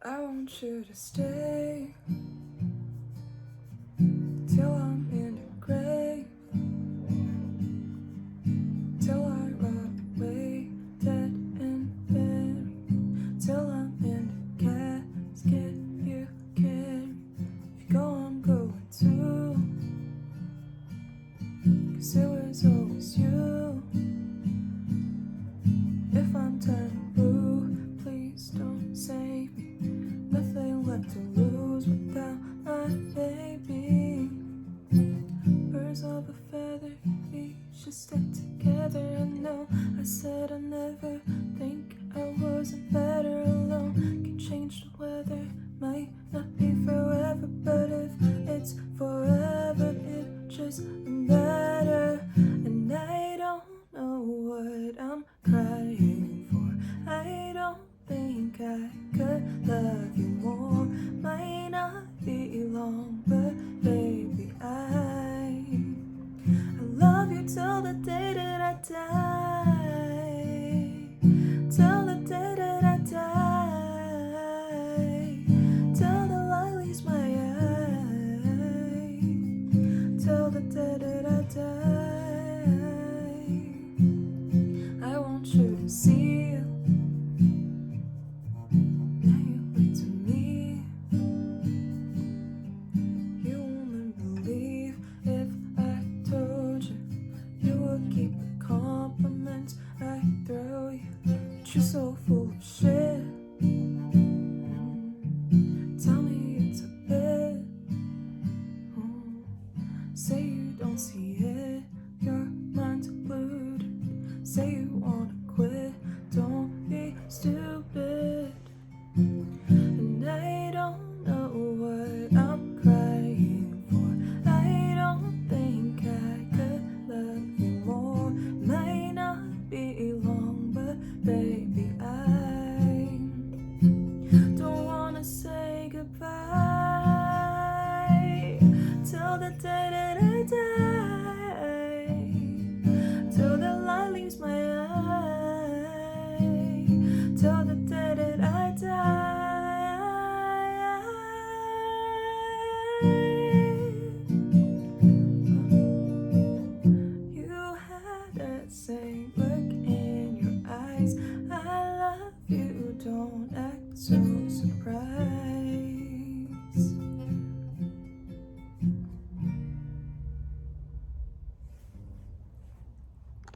I want you to stay till I'm in your grave, till I rot away, dead and buried, till I'm in the casket you carry. If you go, I'm going too, 'cause it was always you. If I'm turning blue, please don't save me. Nothing left to lose without my baby. Birds of a feather, we should stick together. I know I said I never think I wasn't better alone. Can change the weather, might not be forever, but if it's forever, it just better. And I don't know what I'm crying for. I don't think I could love you more. Might not be long, but baby, I love you till the day that I die. Till the day that I die. Till the light leaves my eye. Till the day that I die. I want you to see. Now you look to me. You wouldn't believe if I told you. You would keep the compliments I throw you. But you're so full of shit. Tell me it's a bit. Say you don't see it. Your mind's polluted. Say you wanna quit. Don't be stupid. And I don't know what I'm crying for. I don't think I could love you more. Might not be long, but baby,